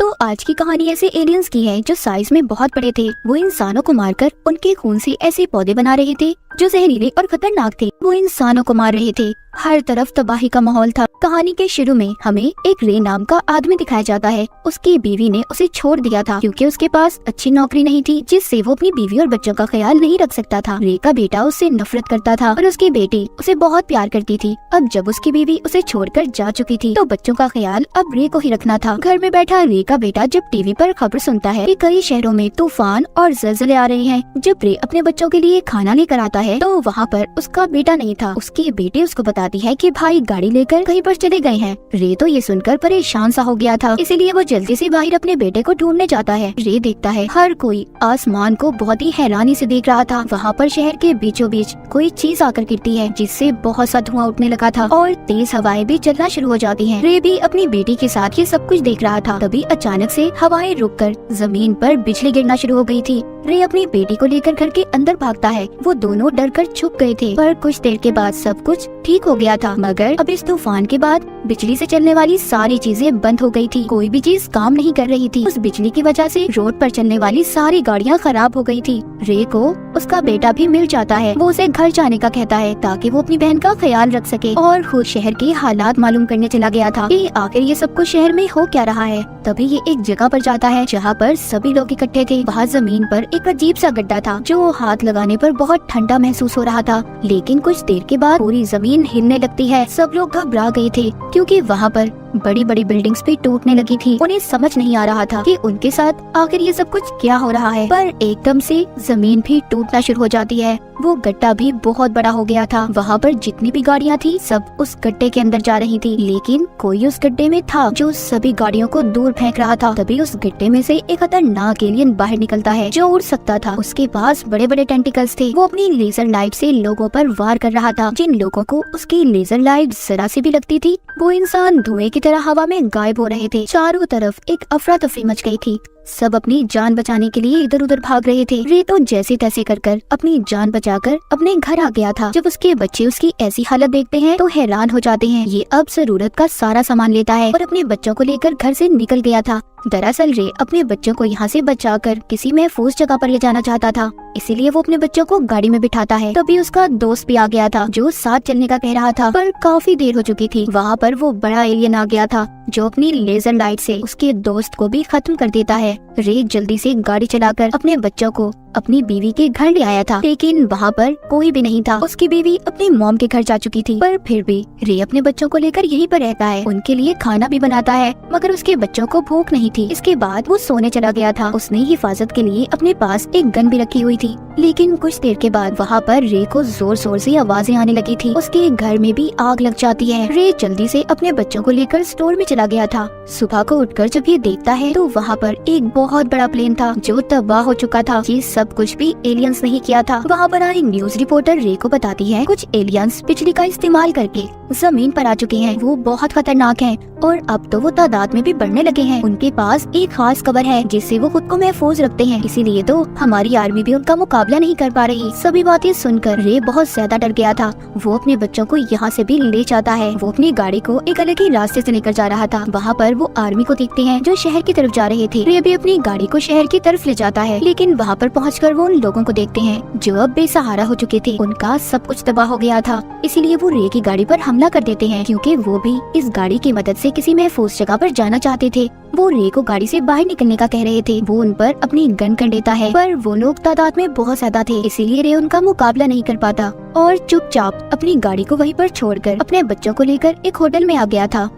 तो आज की कहानी ऐसे एलियंस की है जो साइज में बहुत बड़े थे। वो इंसानों को मारकर उनके खून से ऐसे पौधे बना रहे थे जो जहरीले और खतरनाक थे। वो इंसानों को मार रहे थे, हर तरफ तबाही का माहौल था। कहानी के शुरू में हमें एक रे नाम का आदमी दिखाया जाता है। उसकी बीवी ने उसे छोड़ दिया था क्योंकि उसके पास अच्छी नौकरी नहीं थी जिससे वो अपनी बीवी और बच्चों का ख्याल नहीं रख सकता था। रे का बेटा उससे नफरत करता था और उसकी बेटी उसे बहुत प्यार करती थी। अब जब उसकी बीवी उसे छोड़कर जा चुकी थी तो बच्चों का ख्याल अब रे को ही रखना था। घर में बैठा रे का बेटा जब टीवी पर खबर सुनता है कि कई शहरों में तूफान और ज़लज़ले आ रहे हैं, जब रे अपने बच्चों के लिए खाना लेकर आता है तो वहाँ पर उसका बेटा नहीं था। उसकी बेटी उसको बताती है कि भाई गाड़ी लेकर कहीं पर चले गए हैं। रे तो ये सुनकर परेशान सा हो गया था, इसीलिए वो जल्दी से बाहर अपने बेटे को ढूंढने जाता है। रे देखता है हर कोई आसमान को बहुत ही हैरानी से देख रहा था। वहाँ पर शहर के बीचों बीच कोई चीज आकर गिरती है जिससे बहुत सा धुआं उठने लगा था और तेज हवाएं भी चलना शुरू हो जाती हैं। रे भी अपनी बेटी के साथ ये सब कुछ देख रहा था। तभी अचानक से हवाएं रुककर जमीन पर बिजली गिरना शुरू हो गई थी। रे अपनी बेटी को लेकर घर के अंदर भागता है। वो दोनों डर कर छुप गए थे, पर कुछ देर के बाद सब कुछ ठीक हो गया था। मगर अब इस तूफान के बाद बिजली से चलने वाली सारी चीजें बंद हो गई थी। कोई भी चीज काम नहीं कर रही थी। उस बिजली की वजह से रोड पर चलने वाली सारी गाड़ियां खराब हो गई थी। रे को उसका बेटा भी मिल जाता है। वो उसे घर जाने का कहता है ताकि वो अपनी बहन का ख्याल रख सके और खुद शहर के हालात मालूम करने चला गया था कि आखिर ये सब कुछ शहर में हो क्या रहा है। तभी ये एक जगह पर जाता है जहाँ पर सभी लोग इकट्ठे थे। वहाँ जमीन पर एक अजीब सा गड्ढा था जो हाथ लगाने पर बहुत ठंडा महसूस हो रहा था, लेकिन कुछ देर के बाद पूरी जमीन हिलने लगती है। सब लोग घबरा गए थे क्योंकि वहाँ पर बड़ी बड़ी बिल्डिंग्स भी टूटने लगी थी। उन्हें समझ नहीं आ रहा था कि उनके साथ आखिर ये सब कुछ क्या हो रहा है। पर एकदम से जमीन भी टूटना शुरू हो जाती है। वो गड्ढा भी बहुत बड़ा हो गया था। वहाँ पर जितनी भी गाड़ियाँ थी सब उस गड्ढे के अंदर जा रही थी, लेकिन कोई उस गड्ढे में था जो सभी गाड़ियों को दूर फेंक रहा था। तभी उस गड्ढे में से एक खतरनाक एलियन बाहर निकलता है जो उड़ सकता था। उसके पास बड़े बड़े टेंटिकल्स थे। वो अपनी लेजर लाइट से लोगों पर वार कर रहा था। जिन लोगों को उसकी लेजर लाइट जरा सी भी लगती थी वो इंसान धुएं की तरह हवा में गायब हो रहे थे। चारों तरफ एक अफरा तफरी मच गई थी। सब अपनी जान बचाने के लिए इधर उधर भाग रहे थे। रे तो जैसे तैसे कर अपनी जान बचाकर अपने घर आ गया था। जब उसके बच्चे उसकी ऐसी हालत देखते हैं तो हैरान हो जाते हैं। ये अब जरूरत का सारा सामान लेता है और अपने बच्चों को लेकर घर से निकल गया था। दरअसल रे अपने बच्चों को यहाँ से बचाकर किसी महफूज जगह पर ले जाना चाहता था, इसीलिए वो अपने बच्चों को गाड़ी में बिठाता है। तभी उसका दोस्त भी आ गया था जो साथ चलने का कह रहा था, पर काफी देर हो चुकी थी। वहाँ पर वो बड़ा एलियन आ गया था जो अपनी लेजर लाइट से उसके दोस्त को भी खत्म कर देता है। रे जल्दी से गाड़ी चलाकर अपने बच्चों को अपनी बीवी के घर ले आया था, लेकिन वहाँ पर कोई भी नहीं था। उसकी बीवी अपनी मॉम के घर जा चुकी थी, पर फिर भी रे अपने बच्चों को लेकर यहीं पर रहता है। उनके लिए खाना भी बनाता है, मगर उसके बच्चों को भूख नहीं थी। इसके बाद वो सोने चला गया था। उसने हिफाजत के लिए अपने पास एक गन भी रखी हुई थी, लेकिन कुछ देर के बाद वहाँ पर रे को जोर शोर से आवाजें आने लगी थी। उसके घर में भी आग लग जाती है। रे जल्दी से अपने बच्चों को लेकर स्टोर में चला गया था। सुबह को उठकर जब ये देखता है तो वहाँ पर एक बहुत बड़ा प्लेन था जो तबाह हो चुका था। ये सब कुछ भी एलियंस नहीं किया था। वहाँ पर एक न्यूज रिपोर्टर रे को बताती है कुछ एलियंस बिजली का इस्तेमाल करके जमीन पर आ चुके हैं। वो बहुत खतरनाक हैं और अब तो वो तादाद में भी बढ़ने लगे हैं। उनके पास एक खास कवर है जिससे वो खुद को महफूज रखते हैं, इसीलिए तो हमारी आर्मी भी उनका मुकाबला नहीं कर पा रही। सभी बातें सुनकर रे बहुत ज्यादा डर गया था। वो अपने बच्चों को यहाँ से भी ले जाता है। वो अपनी गाड़ी को एक अलग ही रास्ते से लेकर जा रहा था। वहाँ पर वो आर्मी को देखते हैं जो शहर की तरफ जा रहे थे। रे भी अपनी गाड़ी को शहर की तरफ ले जाता है, लेकिन वहाँ पर पहुँचकर वो उन लोगों को देखते हैं जो अब बेसहारा हो चुके थे। उनका सब कुछ तबाह हो गया था, इसीलिए वो रे की गाड़ी पर हमला कर देते हैं क्योंकि वो भी इस गाड़ी की मदद से किसी महफूज जगह पर जाना चाहते थे। वो रे को गाड़ी से बाहर निकलने का कह रहे थे। वो उन पर अपनी गन कर देता है, पर वो लोग तादाद में बहुत ज्यादा थे, इसीलिए रे उनका मुकाबला नहीं कर पाता और चुपचाप अपनी गाड़ी को वहीं पर छोड़कर अपने बच्चों को लेकर एक होटल में आ गया था।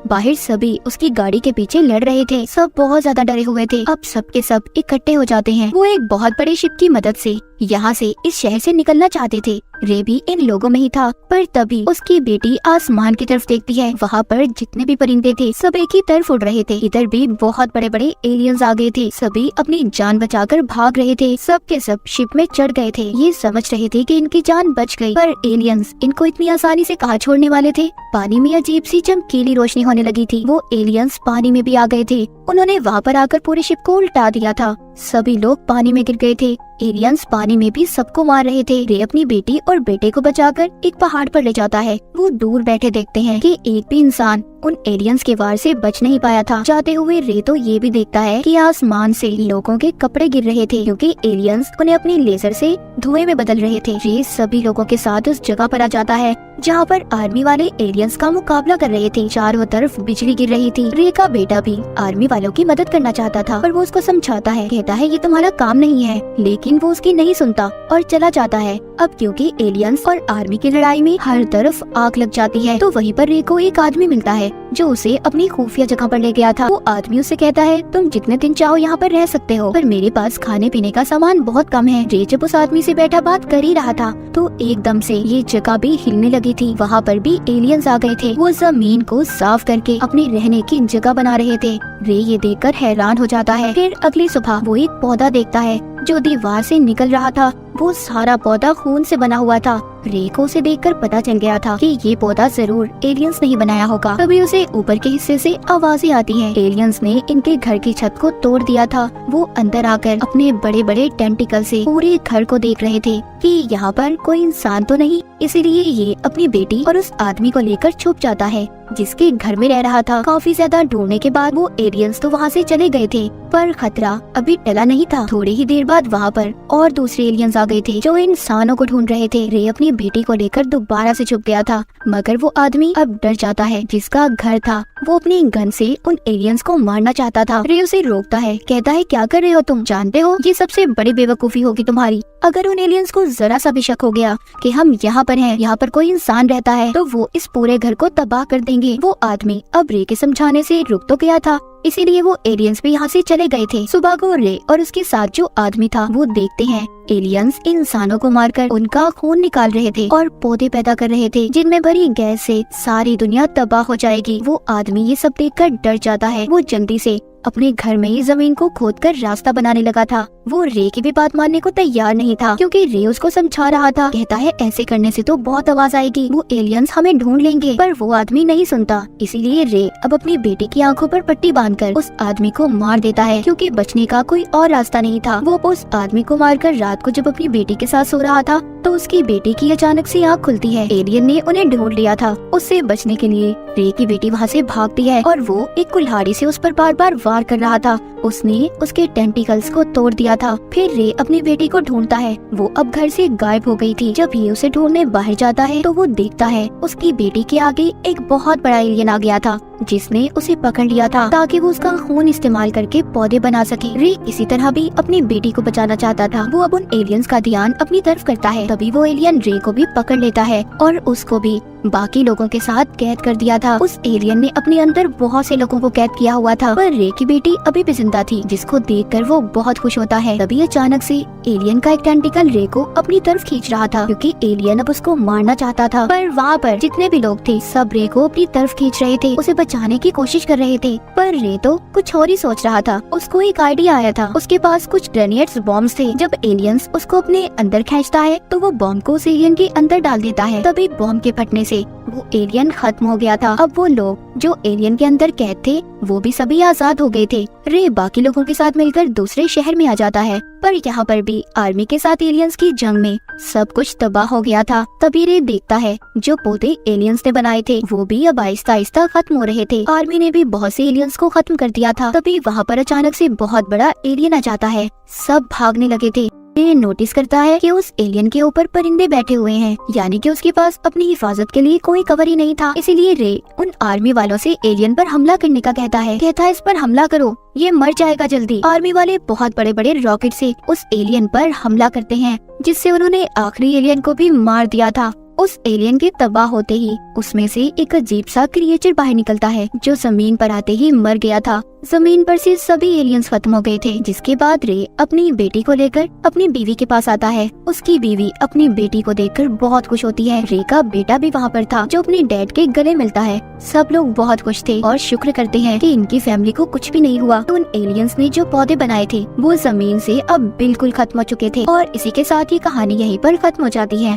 बाहर सभी उसकी गाड़ी के पीछे लड़ रहे थे। सब बहुत ज्यादा डरे हुए थे। अब सब के सब इकट्ठे हो जाते हैं। वो एक बहुत बड़े शिप की मदद से यहाँ से इस शहर से निकलना चाहते थे। रे भी इन लोगों में ही था, पर तभी उसकी बेटी आसमान की तरफ देखती है। वहाँ पर जितने भी परिंदे थे सब एक ही तरफ उड़ रहे थे। इधर भी बहुत बड़े बड़े एलियंस आ गए थे। सभी अपनी जान बचाकर भाग रहे थे। सब के सब शिप में चढ़ गए थे। ये समझ रहे थे कि इनकी जान बच गई, पर एलियंस इनको इतनी आसानी से कहाँ छोड़ने वाले थे। पानी में अजीब सी चमकीली रोशनी होने लगी थी। वो एलियंस पानी में भी आ गए थे। उन्होंने वहाँ पर आकर पूरे शिप को उल्टा दिया था। सभी लोग पानी में गिर गए थे। एलियंस पानी में भी सबको मार रहे थे। रे अपनी बेटी और बेटे को बचाकर एक पहाड़ पर ले जाता है। वो दूर बैठे देखते हैं कि एक भी इंसान उन एलियंस के वार से बच नहीं पाया था। जाते हुए रे तो ये भी देखता है कि आसमान से लोगों के कपड़े गिर रहे थे क्योंकि एलियंस उन्हें अपनी लेजर से धुएं में बदल रहे थे। रे सभी लोगों के साथ उस जगह पर आ जाता है जहाँ पर आर्मी वाले एलियंस का मुकाबला कर रहे थे। चारों तरफ बिजली गिर रही थी। रे का बेटा भी आर्मी वालों की मदद करना चाहता था, पर वो उसको समझाता है, कहता है ये तुम्हारा काम नहीं है, लेकिन वो उसकी नहीं सुनता और चला जाता है। अब क्योंकि एलियंस और आर्मी की लड़ाई में हर तरफ आग लग जाती है, तो वहीं पर रे को एक आदमी मिलता है जो उसे अपनी खुफिया जगह पर ले गया था। वो आदमी उससे कहता है, तुम जितने दिन चाहो यहाँ पर रह सकते हो, पर मेरे पास खाने पीने का सामान बहुत कम है। रे जब उस आदमी से बैठा बात कर ही रहा था तो एकदम से ये जगह भी हिलने लगी थी। वहाँ पर भी एलियंस आ गए थे। वो जमीन को साफ करके अपने रहने की जगह बना रहे थे। रे ये देखकर हैरान हो जाता है। फिर अगली सुबह वो एक पौधा देखता है जो दीवार से निकल रहा था। वो सारा पौधा खून से बना हुआ था। रे को उसे देखकर पता चल गया था कि ये पौधा जरूर एलियंस ने ही बनाया होगा। तभी उसे ऊपर के हिस्से से आवाजें आती हैं। एलियंस ने इनके घर की छत को तोड़ दिया था। वो अंदर आकर अपने बड़े बड़े टेंटिकल से पूरे घर को देख रहे थे कि यहाँ पर कोई इंसान तो नहीं। इसीलिए ये अपनी बेटी और उस आदमी को लेकर छुप जाता है जिसके घर में रह रहा था। काफी ज्यादा ढूंढने के बाद वो एलियंस तो वहाँ से चले गए थे, पर खतरा अभी टला नहीं था। थोड़ी ही देर बाद वहाँ पर और दूसरे एलियंस आ गए थे जो इंसानों को ढूंढ रहे थे। रे अपनी बेटी को लेकर दोबारा से छुप गया था, मगर वो आदमी अब डर जाता है जिसका घर था। वो अपनी गन से उन एलियंस को मारना चाहता था। रे उसे रोकता है, कहता है क्या कर रहे हो तुम, जानते हो ये सबसे बड़ी बेवकूफी होगी तुम्हारी। अगर उन एलियंस को जरा सा भी शक हो गया कि हम यहाँ पर हैं, यहाँ पर कोई इंसान रहता है, तो वो इस पूरे घर को तबाह कर देंगे। वो आदमी अब रे के समझाने से रुक तो गया था, इसीलिए वो एलियंस भी यहाँ से चले गए थे। सुबह को रे और उसके साथ जो आदमी था वो देखते हैं एलियंस इंसानों को मारकर उनका खून निकाल रहे थे और पौधे पैदा कर रहे थे जिनमें भरी गैस से सारी दुनिया तबाह हो जाएगी। वो आदमी ये सब देखकर डर जाता है। वो जल्दी से अपने घर में ही जमीन को खोदकर रास्ता बनाने लगा था। वो रे की भी बात मानने को तैयार नहीं था क्योंकि रे उसको समझा रहा था। कहता है ऐसे करने से तो बहुत आवाज आएगी, वो एलियंस हमें ढूंढ लेंगे, पर वो आदमी नहीं सुनता। इसीलिए रे अब अपनी बेटी की आंखों पर पट्टी बांधकर उस आदमी को मार देता है क्योंकि बचने का कोई और रास्ता नहीं था। वो उस आदमी को मारकर रात को जब अपनी बेटी के साथ सो रहा था तो उसकी बेटी की अचानक से आँख खुलती है। एलियन ने उन्हें ढूंढ लिया था। उससे बचने के लिए रे की बेटी वहाँ से भागती है और वो एक कुल्हाड़ी से उस पर बार बार वार कर रहा था। उसने उसके टेंटिकल्स को तोड़ दिया था। फिर रे अपनी बेटी को ढूंढता है। वो अब घर से गायब हो गई थी। जब ये उसे ढूंढने बाहर जाता है तो वो देखता है उसकी बेटी के आगे एक बहुत बड़ा एलियन आ गया था जिसने उसे पकड़ लिया था ताकि वो उसका खून इस्तेमाल करके पौधे बना सके। रे इसी तरह भी अपनी बेटी को बचाना चाहता था। वो अब उन एलियंस का ध्यान अपनी तरफ करता है। तभी वो एलियन रे को भी पकड़ लेता है और उसको भी बाकी लोगों के साथ कैद कर दिया था। उस एलियन ने अपने अंदर बहुत से लोगों को कैद किया हुआ था, पर रे की बेटी अभी भी जिंदा थी जिसको देखकर वो बहुत खुश होता है। तभी अचानक से एलियन का एक टेंटिकल रे को अपनी तरफ खींच रहा था क्योंकि एलियन अब उसको मारना चाहता था, पर वहाँ पर जितने भी लोग थे सब रे को अपनी तरफ खींच रहे थे, उसे बचाने की कोशिश कर रहे थे। पर रे तो कुछ और ही सोच रहा था। उसको एक आइडिया आया था। उसके पास कुछ ग्रेनेड्स बॉम्ब्स थे। जब एलियंस उसको अपने अंदर खींचता है तो वो बॉम्ब को उस एलियन के अंदर डाल देता है। तभी बॉम्ब के फटने से वो एलियन खत्म हो गया था। अब वो लोग जो एलियन के अंदर कैद थे वो भी सभी आजाद हो गए थे। रे बाकी लोगों के साथ मिलकर दूसरे शहर में आ जाता है, पर यहाँ पर भी आर्मी के साथ एलियंस की जंग में सब कुछ तबाह हो गया था। तभी रे देखता है जो पौधे एलियंस ने बनाए थे वो भी अब आहिस्ता आहिस्ता खत्म हो रहे थे। आर्मी ने भी बहुत से एलियंस को खत्म कर दिया था। तभी वहाँ पर अचानक से बहुत बड़ा एलियन आ जाता है। सब भागने लगे थे। रे नोटिस करता है कि उस एलियन के ऊपर परिंदे बैठे हुए हैं, यानी कि उसके पास अपनी हिफाजत के लिए कोई कवर ही नहीं था। इसीलिए रे उन आर्मी वालों से एलियन पर हमला करने का कहता है इस पर हमला करो, ये मर जाएगा जल्दी। आर्मी वाले बहुत बड़े बड़े रॉकेट से उस एलियन पर हमला करते हैं जिससे उन्होंने आखिरी एलियन को भी मार दिया था। उस एलियन के तबाह होते ही उसमें से एक अजीब सा क्रिएचर बाहर निकलता है जो जमीन पर आते ही मर गया था। जमीन पर से सभी एलियंस खत्म हो गए थे। जिसके बाद रे अपनी बेटी को लेकर अपनी बीवी के पास आता है। उसकी बीवी अपनी बेटी को देखकर बहुत खुश होती है। रे का बेटा भी वहाँ पर था जो अपने डैड के गले मिलता है। सब लोग बहुत खुश थे और शुक्र करते हैं कि इनकी फैमिली को कुछ भी नहीं हुआ। उन एलियंस ने जो पौधे बनाए थे वो जमीन से अब बिल्कुल खत्म हो चुके थे। और इसी के साथ ये कहानी यहीं पर खत्म हो जाती है।